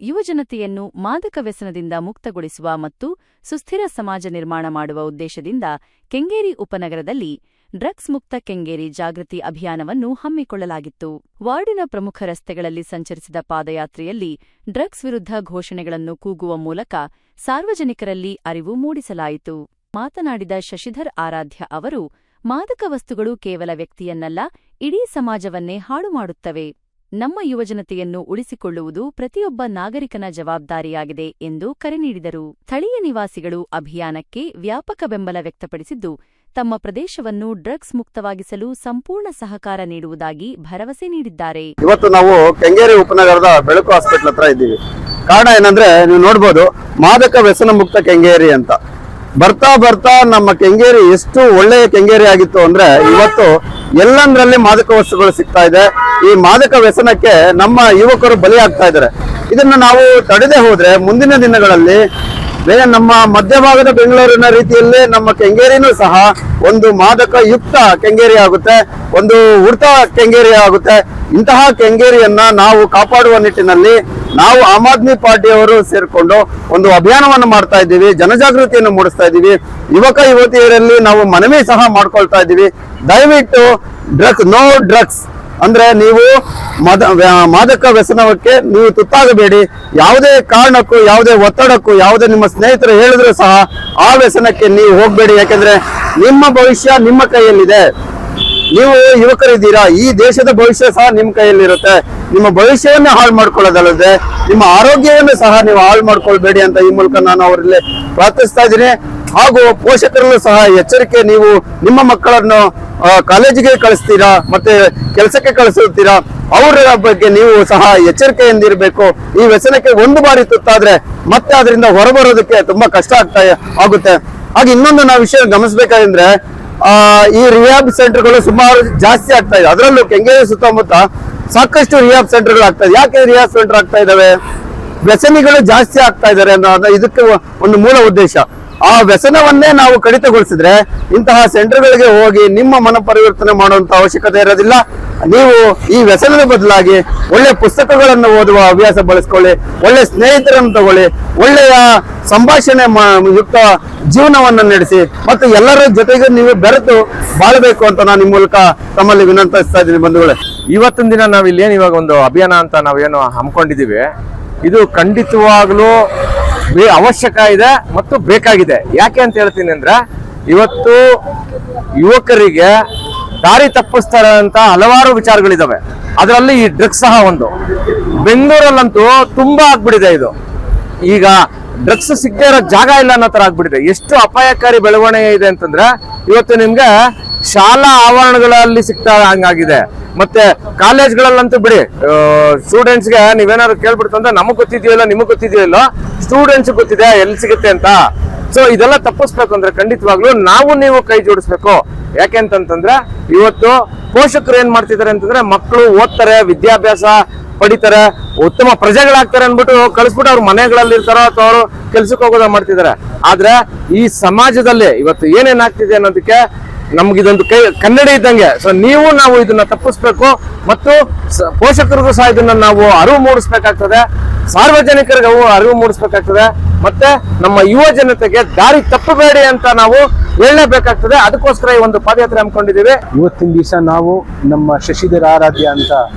ಯುವಜನತೆಯನ್ನು ಮಾದಕ ವ್ಯಸನದಿಂದ ಮುಕ್ತಗೊಳಿಸುವ ಮತ್ತು ಸುಸ್ಥಿರ ಸಮಾಜ ನಿರ್ಮಾಣ ಮಾಡುವ ಉದ್ದೇಶದಿಂದ ಕೆಂಗೇರಿ ಉಪನಗರದಲ್ಲಿ ಡ್ರಗ್ಸ್ ಮುಕ್ತ ಕೆಂಗೇರಿ ಜಾಗೃತಿ ಅಭಿಯಾನವನ್ನು ಹಮ್ಮಿಕೊಳ್ಳಲಾಗಿತ್ತು. ವಾರ್ಡಿನ ಪ್ರಮುಖ ರಸ್ತೆಗಳಲ್ಲಿ ಸಂಚರಿಸಿದ ಪಾದಯಾತ್ರೆಯಲ್ಲಿ ಡ್ರಗ್ಸ್ ವಿರುದ್ಧ ಘೋಷಣೆಗಳನ್ನು ಕೂಗುವ ಮೂಲಕ ಸಾರ್ವಜನಿಕರಲ್ಲಿ ಅರಿವು ಮೂಡಿಸಲಾಯಿತು. ಮಾತನಾಡಿದ ಶಶಿಧರ್ ಆರಾಧ್ಯ ಅವರು, ಮಾದಕ ವಸ್ತುಗಳು ಕೇವಲ ವ್ಯಕ್ತಿಯನ್ನಲ್ಲ, ಇಡೀ ಸಮಾಜವನ್ನೇ ಹಾಳು ಮಾಡುತ್ತವೆ. ನಮ್ಮ ಯುವಜನತೆಯನ್ನು ಉಳಿಸಿಕೊಳ್ಳುವುದು ಪ್ರತಿಯೊಬ್ಬ ನಾಗರಿಕನ ಜವಾಬ್ದಾರಿಯಾಗಿದೆ ಎಂದು ಕರೆ ನೀಡಿದರು. ಸ್ಥಳೀಯ ನಿವಾಸಿಗಳು ಅಭಿಯಾನಕ್ಕೆ ವ್ಯಾಪಕ ಬೆಂಬಲ ವ್ಯಕ್ತಪಡಿಸಿದ್ದು, ತಮ್ಮ ಪ್ರದೇಶವನ್ನು ಡ್ರಗ್ಸ್ ಮುಕ್ತವಾಗಿಸಲು ಸಂಪೂರ್ಣ ಸಹಕಾರ ನೀಡುವುದಾಗಿ ಭರವಸೆ ನೀಡಿದ್ದಾರೆ. ಇವತ್ತು ನಾವು ಕೆಂಗೇರಿ ಉಪನಗರದ ಬೆಳಕು ಹಾಸ್ಪಿಟಲ್ ಹತ್ರ ಇದ್ದೀವಿ. ಕಾರಣ ಏನಂದ್ರೆ, ನೀವು ನೋಡ್ಬೋದು, ಮಾದಕ ವ್ಯಸನ ಮುಕ್ತ ಕೆಂಗೇರಿ ಅಂತ ಬರ್ತಾ ಬರ್ತಾ ನಮ್ಮ ಕೆಂಗೇರಿ ಎಷ್ಟು ಒಳ್ಳೆಯ ಕೆಂಗೇರಿ ಆಗಿತ್ತು ಅಂದ್ರೆ, ಇವತ್ತು ಎಲ್ಲಂದ್ರಲ್ಲಿ ಮಾದಕ ವಸ್ತುಗಳು ಸಿಗ್ತಾ ಇದೆ. ಈ ಮಾದಕ ವ್ಯಸನಕ್ಕೆ ನಮ್ಮ ಯುವಕರು ಬಲಿಯಾಗ್ತಾ ಇದ್ದಾರೆ. ಇದನ್ನ ನಾವು ತಡೆದೇ ಹೋದ್ರೆ ಮುಂದಿನ ದಿನಗಳಲ್ಲಿ ನಮ್ಮ ಮಧ್ಯಭಾಗದ ಬೆಂಗಳೂರಿನ ರೀತಿಯಲ್ಲೇ ನಮ್ಮ ಕೆಂಗೇರಿನೂ ಸಹ ಒಂದು ಮಾದಕ ಯುಕ್ತ ಕೆಂಗೇರಿ ಆಗುತ್ತೆ, ಒಂದು ಉಡ್ತ ಕೆಂಗೇರಿ ಆಗುತ್ತೆ. ಇಂತಹ ಕೆಂಗೇರಿಯನ್ನ ನಾವು ಕಾಪಾಡುವ ನಿಟ್ಟಿನಲ್ಲಿ ನಾವು ಆಮ್ ಆದ್ಮಿ ಪಾರ್ಟಿಯವರು ಸೇರ್ಕೊಂಡು ಒಂದು ಅಭಿಯಾನವನ್ನು ಮಾಡ್ತಾ ಇದ್ದೀವಿ, ಜನಜಾಗೃತಿಯನ್ನು ಮೂಡಿಸ್ತಾ ಇದ್ದೀವಿ. ಯುವಕ ಯುವತಿಯರಲ್ಲಿ ನಾವು ಮನವಿ ಸಹ ಮಾಡ್ಕೊಳ್ತಾ ಇದ್ದೀವಿ. ದಯವಿಟ್ಟು ನೋ ಡ್ರಗ್ಸ್ ಅಂದ್ರೆ ನೀವು ಮಾದಕ ವ್ಯಸನಕ್ಕೆ ನೀವು ತುತ್ತಾಗಬೇಡಿ. ಯಾವುದೇ ಕಾರಣಕ್ಕೂ, ಯಾವುದೇ ಒತ್ತಡಕ್ಕೂ, ಯಾವುದೇ ನಿಮ್ಮ ಸ್ನೇಹಿತರು ಹೇಳಿದ್ರು ಸಹ ಆ ವ್ಯಸನಕ್ಕೆ ನೀವು ಹೋಗ್ಬೇಡಿ. ಯಾಕೆಂದ್ರೆ ನಿಮ್ಮ ಭವಿಷ್ಯ ನಿಮ್ಮ ಕೈಯಲ್ಲಿದೆ. ನೀವು ಯುವಕರಿದ್ದೀರಾ, ಈ ದೇಶದ ಭವಿಷ್ಯ ಸಹ ನಿಮ್ಮ ಕೈಯಲ್ಲಿರುತ್ತೆ. ನಿಮ್ಮ ಭವಿಷ್ಯವನ್ನು ಹಾಳು ಮಾಡ್ಕೊಳ್ಳೋದಲ್ಲದೆ ನಿಮ್ಮ ಆರೋಗ್ಯವನ್ನು ಸಹ ನೀವು ಹಾಳು ಮಾಡ್ಕೊಳ್ಬೇಡಿ ಅಂತ ಈ ಮೂಲಕ ನಾನು ಅವರಲ್ಲಿ ಪ್ರಾರ್ಥಿಸ್ತಾ ಇದ್ದೀನಿ. ಹಾಗೂ ಪೋಷಕರಲ್ಲೂ ಸಹ ಎಚ್ಚರಿಕೆ, ನೀವು ನಿಮ್ಮ ಮಕ್ಕಳನ್ನು ಕಾಲೇಜಿಗೆ ಕಳಿಸ್ತೀರಾ ಮತ್ತೆ ಕೆಲಸಕ್ಕೆ ಕಳಿಸುತ್ತೀರಾ, ಅವರ ಬಗ್ಗೆ ನೀವು ಸಹ ಎಚ್ಚರಿಕೆಯಿಂದಿರಬೇಕು. ಈ ವ್ಯಸನಕ್ಕೆ ಒಂದು ಬಾರಿ ತುತ್ತಾದ್ರೆ ಮತ್ತೆ ಅದರಿಂದ ಹೊರಬರೋದಕ್ಕೆ ತುಂಬಾ ಕಷ್ಟ ಆಗುತ್ತೆ. ಹಾಗೆ ಇನ್ನೊಂದು ನಾವು ವಿಷಯ ಗಮನಿಸಬೇಕಾದ್ರೆ, ಈ ರಿಹ್ಯಾಬ್ ಸೆಂಟರ್ಗಳು ಸುಮಾರು ಜಾಸ್ತಿ ಆಗ್ತಾ ಇದೆ. ಅದರಲ್ಲೂ ಕೆಂಗೇರಿ ಸುತ್ತಮುತ್ತ ಸಾಕಷ್ಟು ರಿಹ್ಯಾಬ್ ಸೆಂಟರ್ಗಳು ಆಗ್ತಾ ಇದೆ. ಯಾಕೆ ರಿಹ್ಯಾಬ್ ಸೆಂಟರ್ ಆಗ್ತಾ ಇದಾವೆ? ವ್ಯಸನಿಗಳು ಜಾಸ್ತಿ ಆಗ್ತಾ ಇದ್ದಾರೆ ಅನ್ನೋ ಇದಕ್ಕೆ ಒಂದು ಮೂಲ ಉದ್ದೇಶ. ಆ ವ್ಯಸನವನ್ನೇ ನಾವು ಕಡಿತಗೊಳಿಸಿದ್ರೆ ಇಂತಹ ಸೆಂಟರ್ಗಳಿಗೆ ಹೋಗಿ ನಿಮ್ಮ ಮನ ಪರಿವರ್ತನೆ ಮಾಡುವಂತ ಅವಶ್ಯಕತೆ ಇರೋದಿಲ್ಲ. ನೀವು ಈ ವ್ಯಸನದ ಬದಲಾಗಿ ಒಳ್ಳೆ ಪುಸ್ತಕಗಳನ್ನು ಓದುವ ಹವ್ಯಾಸ ಬಳಸ್ಕೊಳ್ಳಿ, ಒಳ್ಳೆ ಸ್ನೇಹಿತರನ್ನು ತಗೊಳ್ಳಿ, ಒಳ್ಳೆಯ ಸಂಭಾಷಣೆ ಯುಕ್ತ ಜೀವನವನ್ನು ನಡೆಸಿ ಮತ್ತು ಎಲ್ಲರ ಜೊತೆಗೆ ನೀವು ಬೆರೆತು ಬಾಳಬೇಕು ಅಂತ ನಾನು ಈ ಮೂಲಕ ತಮ್ಮಲ್ಲಿ ವಿನಂತಿಸ್ತಾ ಇದ್ದೀನಿ. ಬಂಧುಗಳೇ, ಇವತ್ತಿನ ದಿನ ನಾವಿಲ್ಲಿ ಇವಾಗ ಒಂದು ಅಭಿಯಾನ ಅಂತ ನಾವೇನು ಹಮ್ಮಿಕೊಂಡಿದ್ದೀವಿ, ಇದು ಖಂಡಿತವಾಗ್ಲೂ ಅವಶ್ಯಕ ಇದೆ ಮತ್ತು ಬೇಕಾಗಿದೆ. ಯಾಕೆ ಅಂತ ಹೇಳ್ತೀನಿ ಅಂದ್ರೆ, ಇವತ್ತು ಯುವಕರಿಗೆ ದಾರಿ ತಪ್ಪಿಸ್ತಾರೆ ಅಂತ ಹಲವಾರು ವಿಚಾರಗಳಿದಾವೆ. ಅದರಲ್ಲಿ ಈ ಡ್ರಗ್ಸ್ ಸಹ ಒಂದು. ಬೆಂಗಳೂರಲ್ಲಂತೂ ತುಂಬಾ ಆಗ್ಬಿಟ್ಟಿದೆ ಇದು. ಈಗ ಡ್ರಗ್ಸ್ ಸಿಗದೆ ಇರೋ ಜಾಗ ಇಲ್ಲ ಅನ್ನೋ ತರ ಆಗ್ಬಿಟ್ಟಿದೆ. ಎಷ್ಟು ಅಪಾಯಕಾರಿ ಬೆಳವಣಿಗೆ ಇದೆ ಅಂತಂದ್ರೆ, ಇವತ್ತು ನಿಮ್ಗೆ ಶಾಲಾ ಆವರಣಗಳಲ್ಲಿ ಸಿಗ್ತಾ ಹಂಗಾಗಿದೆ. ಮತ್ತೆ ಕಾಲೇಜ್ಗಳಲ್ಲಂತೂ ಬಿಡಿ, ಸ್ಟೂಡೆಂಟ್ಸ್ಗೆ ನೀವೇನಾದ್ರು ಕೇಳ್ಬಿಡ್ತು ಅಂದ್ರೆ ನಮಗ್ ಗೊತ್ತಿದೆಯಲ್ಲ, ನಿಮಗ್ ಗೊತ್ತಿದೆಯಲ್ಲ, ಸ್ಟೂಡೆಂಟ್ಸ್ ಗೊತ್ತಿದೆ ಎಲ್ಲಿ ಸಿಗುತ್ತೆ ಅಂತ. ಸೊ ಇದೆಲ್ಲ ತಪ್ಪಿಸ್ಬೇಕು ಅಂದ್ರೆ ಖಂಡಿತವಾಗ್ಲೂ ನಾವು ನೀವು ಕೈ ಜೋಡಿಸ್ಬೇಕು. ಯಾಕೆಂತಂದ್ರೆ ಇವತ್ತು ಪೋಷಕರು ಏನ್ ಮಾಡ್ತಿದ್ದಾರೆ ಅಂತಂದ್ರೆ, ಮಕ್ಕಳು ಓದ್ತಾರೆ, ವಿದ್ಯಾಭ್ಯಾಸ ಪಡಿತಾರೆ, ಉತ್ತಮ ಪ್ರಜೆಗಳಾಗ್ತಾರೆ ಅನ್ಬಿಟ್ಟು ಕಳಿಸ್ಬಿಟ್ಟು ಅವ್ರ ಮನೆಗಳಲ್ಲಿ ಇರ್ತಾರೋ ಅಥವಾ ಅವರು ಕೆಲ್ಸಕ್ಕೆ ಹೋಗೋದ ಮಾಡ್ತಿದ್ದಾರೆ. ಆದ್ರೆ ಈ ಸಮಾಜದಲ್ಲಿ ಇವತ್ತು ಏನೇನಾಗ್ತಿದೆ ಅನ್ನೋದಕ್ಕೆ ನಮ್ಗಿದೊಂದು ಕನ್ನಡಿ ಇದ್ದಂಗೆ. ಸೊ ನಾವು ಇದನ್ನ ತಪ್ಪಿಸ್ಬೇಕು ಮತ್ತು ಪೋಷಕರಿಗೂ ಸಹ ಇದನ್ನ ನಾವು ಅರಿವು ಮೂಡಿಸ್ಬೇಕಾಗ್ತದೆ, ಸಾರ್ವಜನಿಕರಿಗೆ ಅರಿವು ಮೂಡಿಸ್ಬೇಕಾಗ್ತದೆ, ಮತ್ತೆ ನಮ್ಮ ಯುವ ಜನತೆಗೆ ದಾರಿ ತಪ್ಪಬೇಡಿ ಅಂತ ನಾವು ಹೇಳಲೇಬೇಕಾಗ್ತದೆ. ಅದಕ್ಕೋಸ್ಕರ ಈ ಒಂದು ಪಾದಯಾತ್ರೆ ಹಮ್ಮಿಕೊಂಡಿದ್ದೀವಿ. ಇವತ್ತಿನ ದಿವಸ ನಾವು ನಮ್ಮ ಶಶಿಧರ್ ಆರಾಧ್ಯ ಅಂತ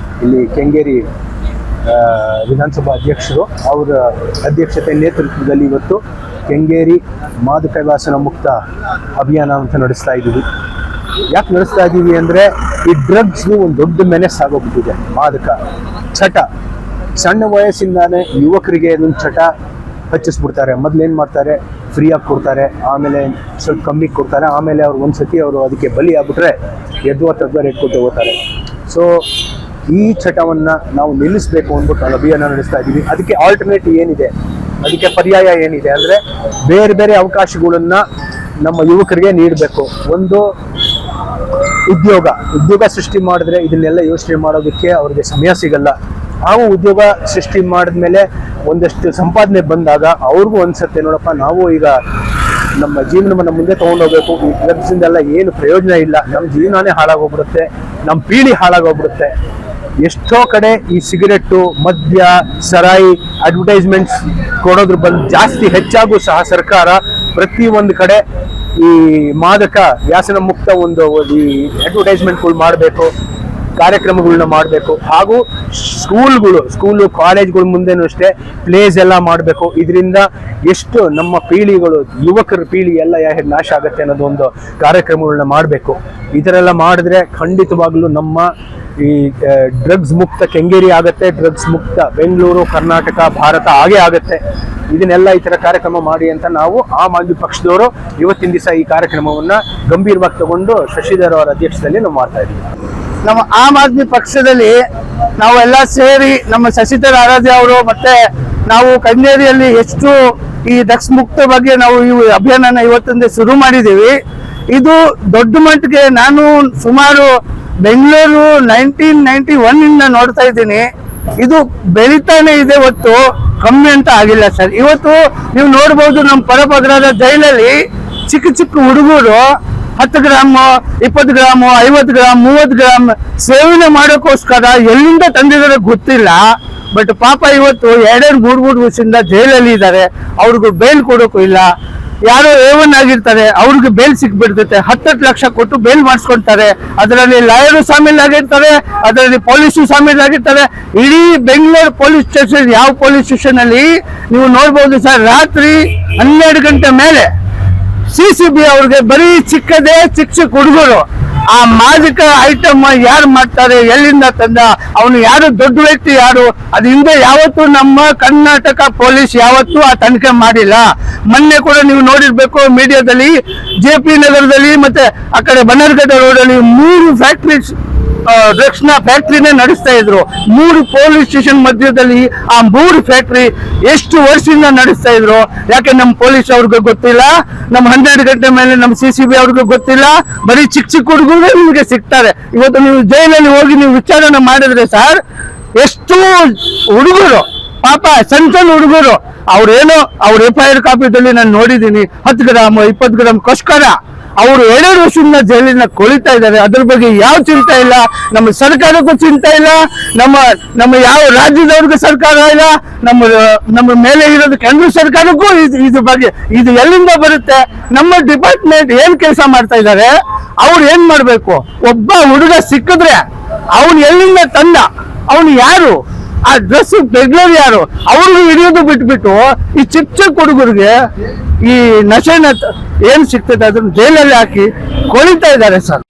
ಇಲ್ಲಿ ಕೆಂಗೇರಿ ವಿಧಾನಸಭಾ ಅಧ್ಯಕ್ಷರು, ಅವರ ಅಧ್ಯಕ್ಷತೆ ನೇತೃತ್ವದಲ್ಲಿ ಇವತ್ತು ಕೆಂಗೇರಿ ಮಾದಕ ವ್ಯಸನ ಮುಕ್ತ ಅಭಿಯಾನ ಅಂತ ನಡೆಸ್ತಾ ಇದ್ದೀವಿ. ಯಾಕೆ ನಡೆಸ್ತಾ ಇದ್ದೀವಿ ಅಂದರೆ, ಈ ಡ್ರಗ್ಸ್ನು ಒಂದು ದೊಡ್ಡ ಮೆನೆಸ್ ಆಗೋಗ್ಬಿಟ್ಟಿದೆ. ಮಾದಕ ಚಟ ಸಣ್ಣ ವಯಸ್ಸಿಂದಾನೇ ಯುವಕರಿಗೆ ಅದೊಂದು ಚಟ ಹಚ್ಚಿಸ್ಬಿಡ್ತಾರೆ. ಮೊದಲೇನು ಮಾಡ್ತಾರೆ, ಫ್ರೀಯಾಗಿ ಕೊಡ್ತಾರೆ, ಆಮೇಲೆ ಸ್ವಲ್ಪ ಕಮ್ಮಿ ಕೊಡ್ತಾರೆ, ಆಮೇಲೆ ಅವ್ರು ಒಂದ್ಸತಿ ಅವರು ಅದಕ್ಕೆ ಬಲಿ ಆಗ್ಬಿಟ್ರೆ ಎದ್ದುವ ತಗ್ಗ ರೇಟ್ ಕೊಟ್ಟು ಹೋಗ್ತಾರೆ. ಸೊ ಈ ಚಟವನ್ನು ನಾವು ನಿಲ್ಲಿಸಬೇಕು ಅಂದ್ಬಿಟ್ಟು ನಾವು ಅಭಿಯಾನ ನಡೆಸ್ತಾ ಇದ್ದೀವಿ. ಅದಕ್ಕೆ ಆಲ್ಟರ್ನೇಟಿವ್ ಏನಿದೆ, ಅದಕ್ಕೆ ಪರ್ಯಾಯ ಏನಿದೆ ಅಂದರೆ, ಬೇರೆ ಬೇರೆ ಅವಕಾಶಗಳನ್ನು ನಮ್ಮ ಯುವಕರಿಗೆ ನೀಡಬೇಕು. ಒಂದು ಉದ್ಯೋಗ ಸೃಷ್ಟಿ ಮಾಡಿದ್ರೆ ಇದನ್ನೆಲ್ಲ ಯೋಚನೆ ಮಾಡೋದಕ್ಕೆ ಅವ್ರಿಗೆ ಸಮಯ ಸಿಗಲ್ಲ. ನಾವು ಉದ್ಯೋಗ ಸೃಷ್ಟಿ ಮಾಡಿದ್ಮೇಲೆ ಒಂದಷ್ಟು ಸಂಪಾದನೆ ಬಂದಾಗ ಅವ್ರಿಗೂ ಅನ್ಸುತ್ತೆ, ನೋಡಪ್ಪ ನಾವು ಈಗ ನಮ್ಮ ಜೀವನವನ್ನು ಮುಂದೆ ತೊಗೊಂಡೋಗ್ಬೇಕು, ಈ ಡ್ರಗ್ಸಿಂದೆಲ್ಲ ಏನು ಪ್ರಯೋಜನ ಇಲ್ಲ, ನಮ್ಮ ಜೀವನನೇ ಹಾಳಾಗೋಗ್ಬಿಡುತ್ತೆ, ನಮ್ಮ ಪೀಳಿ ಹಾಳಾಗೋಗ್ಬಿಡುತ್ತೆ. ಎಷ್ಟೋ ಕಡೆ ಈ ಸಿಗರೆಟ್ಟು, ಮದ್ಯ, ಸರಾಯಿ ಅಡ್ವರ್ಟೈಸ್ಮೆಂಟ್ಸ್ ಕೊಡೋದ್ರ ಬಂದು ಜಾಸ್ತಿ ಹೆಚ್ಚಾಗೂ ಸಹ ಸರ್ಕಾರ ಪ್ರತಿ ಒಂದು ಕಡೆ ಈ ಮಾದಕ ವ್ಯಸನ ಮುಕ್ತ ಒಂದು ಈ ಅಡ್ವರ್ಟೈಸ್ಮೆಂಟ್ಗಳು ಮಾಡಬೇಕು, ಕಾರ್ಯಕ್ರಮಗಳನ್ನ ಮಾಡಬೇಕು. ಹಾಗೂ ಸ್ಕೂಲು ಕಾಲೇಜ್ಗಳ ಮುಂದೆನೂ ಅಷ್ಟೇ ಪ್ಲೇಸ್ ಎಲ್ಲ ಮಾಡಬೇಕು. ಇದರಿಂದ ಎಷ್ಟು ನಮ್ಮ ಪೀಳಿಗೆಗಳು, ಯುವಕರ ಪೀಳಿ ಎಲ್ಲ ನಾಶ ಆಗುತ್ತೆ ಅನ್ನೋದು ಒಂದು ಕಾರ್ಯಕ್ರಮಗಳನ್ನ ಮಾಡಬೇಕು. ಈ ಥರ ಎಲ್ಲ ಮಾಡಿದ್ರೆ ಖಂಡಿತವಾಗ್ಲೂ ನಮ್ಮ ಈ ಡ್ರಗ್ಸ್ ಮುಕ್ತ ಕೆಂಗೇರಿ ಆಗುತ್ತೆ, ಡ್ರಗ್ಸ್ ಮುಕ್ತ ಬೆಂಗಳೂರು, ಕರ್ನಾಟಕ, ಭಾರತ ಹಾಗೆ ಆಗುತ್ತೆ. ಇದನ್ನೆಲ್ಲ ಈ ಥರ ಕಾರ್ಯಕ್ರಮ ಮಾಡಿ ಅಂತ ನಾವು ಆಮ್ ಆದ್ಮಿ ಪಕ್ಷದವರು ಇವತ್ತಿನ ದಿವಸ ಈ ಕಾರ್ಯಕ್ರಮವನ್ನ ಗಂಭೀರವಾಗಿ ತಗೊಂಡು ಶಶಿಧರ್ ಅವರ ಅಧ್ಯಕ್ಷತೆಯಲ್ಲಿ ನಾವು ಮಾಡ್ತಾ ಇದ್ದೀವಿ. ನಮ್ಮ ಆಮ್ ಆದ್ಮಿ ಪಕ್ಷದಲ್ಲಿ ನಾವೆಲ್ಲ ಸೇರಿ ನಮ್ಮ ಶಶಿಧರ್ ಆರಾಧ್ಯ ಅವರು ಮತ್ತೆ ನಾವು ಕೆಂಗೇರಿಯಲ್ಲಿ ಎಷ್ಟು ಈ ಡ್ರಗ್ಸ್ ಮುಕ್ತ ಬಗ್ಗೆ ನಾವು ಈ ಅಭಿಯಾನನ ಇವತ್ತಿಂದ ಶುರು ಮಾಡಿದ್ದೀವಿ. ಇದು ದೊಡ್ಡ ಮಟ್ಟಿಗೆ ನಾನು ಸುಮಾರು ಬೆಂಗಳೂರು 1991 ಇಂದ ನೋಡ್ತಾ ಇದ್ದೀನಿ. ಇದು ಬೆಳಿತಾನೆ ಇದೆ, ಹೊತ್ತು ಕಮ್ಮಿ ಅಂತ ಆಗಿಲ್ಲ ಸರ್. ಇವತ್ತು ನೀವು ನೋಡ್ಬೋದು ನಮ್ಮ ಪರಪಗ್ರದ ಜೈಲಲ್ಲಿ ಚಿಕ್ಕ ಚಿಕ್ಕ ಹುಡುಗರು 10 ಗ್ರಾಮ್, 20 ಗ್ರಾಮ್, 50 ಗ್ರಾಮ್, 30 ಗ್ರಾಮ್ ಸೇವನೆ ಮಾಡೋಕ್ಕೋಸ್ಕರ ಎಲ್ಲಿಂದ ತಂದಿದ್ದಾರೆ ಗೊತ್ತಿಲ್ಲ. ಬಟ್ ಪಾಪ ಇವತ್ತು 2-3 ವರ್ಷದಿಂದ ಜೈಲಲ್ಲಿ ಇದ್ದಾರೆ. ಅವ್ರಿಗೂ ಬೇಲ್ ಕೊಡೋಕ್ಕೂ ಇಲ್ಲ. ಯಾರೋ ಏವನ್ ಆಗಿರ್ತಾರೆ, ಅವ್ರಿಗೆ ಬೇಲ್ ಸಿಕ್ಬಿಡ್ತೈತೆ. 10 ಲಕ್ಷ ಕೊಟ್ಟು ಬೇಲ್ ಮಾಡಿಸ್ಕೊಂತಾರೆ. ಅದರಲ್ಲಿ ಲಾಯರು ಶಾಮೀಲಾಗಿರ್ತಾರೆ, ಅದರಲ್ಲಿ ಪೊಲೀಸು ಶಾಮೀಲಾಗಿರ್ತಾರೆ. ಇಡೀ ಬೆಂಗಳೂರು ಪೊಲೀಸ್ ಸ್ಟೇಷನ್, ಯಾವ ಪೊಲೀಸ್ ಸ್ಟೇಷನ್ ಅಲ್ಲಿ ನೀವು ನೋಡ್ಬೋದು ಸರ್, ರಾತ್ರಿ 12 ಗಂಟೆ ಮೇಲೆ CCB ಅವ್ರಿಗೆ ಬರೀ ಚಿಕ್ಕ ಹುಡುಗರು ಆ ಮಾದಕ ಐಟಮ್ ಯಾರು ಮಾಡ್ತಾರೆ, ಎಲ್ಲಿಂದ ತಂದ, ಅವನು ಯಾರು, ದೊಡ್ಡ ವ್ಯಕ್ತಿ ಯಾರು, ಅದು ಹಿಂದೆ ಯಾವತ್ತೂ ನಮ್ಮ ಕರ್ನಾಟಕ ಪೊಲೀಸ್ ಯಾವತ್ತೂ ಆ ತನಿಖೆ ಮಾಡಿಲ್ಲ. ಮೊನ್ನೆ ಕೂಡ ನೀವು ನೋಡಿರ್ಬೇಕು ಮೀಡಿಯಾದಲ್ಲಿ, JP ನಗರದಲ್ಲಿ ಮತ್ತೆ ಆ ಕಡೆ ಬನ್ನರ್ಘಟ್ಟ ರೋಡಲ್ಲಿ 3 ಫ್ಯಾಕ್ಟ್ರೀಸ್ ಡ್ರಗ್ಸ್ ನ ಫ್ಯಾಕ್ಟ್ರಿನೇ ನಡೆಸ್ತಾ ಇದ್ರು. 3 ಪೊಲೀಸ್ ಸ್ಟೇಷನ್ ಮಧ್ಯದಲ್ಲಿ ಆ 3 ಫ್ಯಾಕ್ಟ್ರಿ ಎಷ್ಟು ವರ್ಷದಿಂದ ನಡೆಸ್ತಾ ಇದ್ರು. ಯಾಕೆ ನಮ್ಮ ಪೊಲೀಸ್ ಅವ್ರಿಗೆ ಗೊತ್ತಿಲ್ಲ, ನಮ್ಮ 12 ಗಂಟೆ ಮೇಲೆ ನಮ್ಮ CCB ಅವ್ರಿಗೆ ಗೊತ್ತಿಲ್ಲ. ಬರೀ ಚಿಕ್ಕ ಹುಡುಗರು ನಿಮಗೆ ಸಿಗ್ತಾರೆ. ಇವತ್ತು ನೀವು ಜೈಲಲ್ಲಿ ಹೋಗಿ ನೀವು ವಿಚಾರಣೆ ಮಾಡಿದ್ರೆ ಸರ್, ಎಷ್ಟು ಹುಡುಗರು ಪಾಪ ಸಣ್ಣ ಹುಡುಗರು, ಅವ್ರೇನೋ ಅವ್ರ FIR ಕಾಪಿದಲ್ಲಿ ನಾನು ನೋಡಿದ್ದೀನಿ 10 ಗ್ರಾಮ್ 20 ಗ್ರಾಮ್ ಕೋಸ್ಕರ ಅವರು 2 ವರ್ಷದಿಂದ ಜೈಲಿನ ಕೊಳಿತಾ ಇದ್ದಾರೆ. ಅದ್ರ ಬಗ್ಗೆ ಯಾವ ಚಿಂತೆ ಇಲ್ಲ, ನಮ್ಮ ಸರ್ಕಾರಕ್ಕೂ ಚಿಂತೆ ಇಲ್ಲ, ನಮ್ಮ ಯಾವ ರಾಜ್ಯದವ್ರಿಗೂ ಸರ್ಕಾರ ಇಲ್ಲ, ನಮ್ಮ ಮೇಲೆ ಇರೋದು ಕೇಂದ್ರ ಸರ್ಕಾರಕ್ಕೂ ಇದ್ರ ಬಗ್ಗೆ ಇದು ಎಲ್ಲಿಂದ ಬರುತ್ತೆ. ನಮ್ಮ ಡಿಪಾರ್ಟ್ಮೆಂಟ್ ಏನ್ ಕೆಲಸ ಮಾಡ್ತಾ ಇದ್ದಾರೆ, ಅವ್ರು ಏನ್ ಮಾಡ್ಬೇಕು. ಒಬ್ಬ ಹುಡುಗ ಸಿಕ್ಕಿದ್ರೆ ಅವನು ಎಲ್ಲಿಂದ ತಂದ, ಅವನು ಯಾರು, ಆ ಡ್ರೆಸ್ ಬೆಗ್ಲರ್ ಯಾರು, ಅವ್ರಿಗೆ ಹಿಡಿಯೋದು ಬಿಟ್ಬಿಟ್ಟು ಈ ಚಿಕ್ಕ ಹುಡುಗರಿಗೆ ಈ ನಶೆನ ಏನ್ ಸಿಗ್ತದೆ ಅದನ್ನ ಜೈಲಲ್ಲಿ ಹಾಕಿ ಕೊಳಿತಾ ಇದ್ದಾರೆ ಸರ್.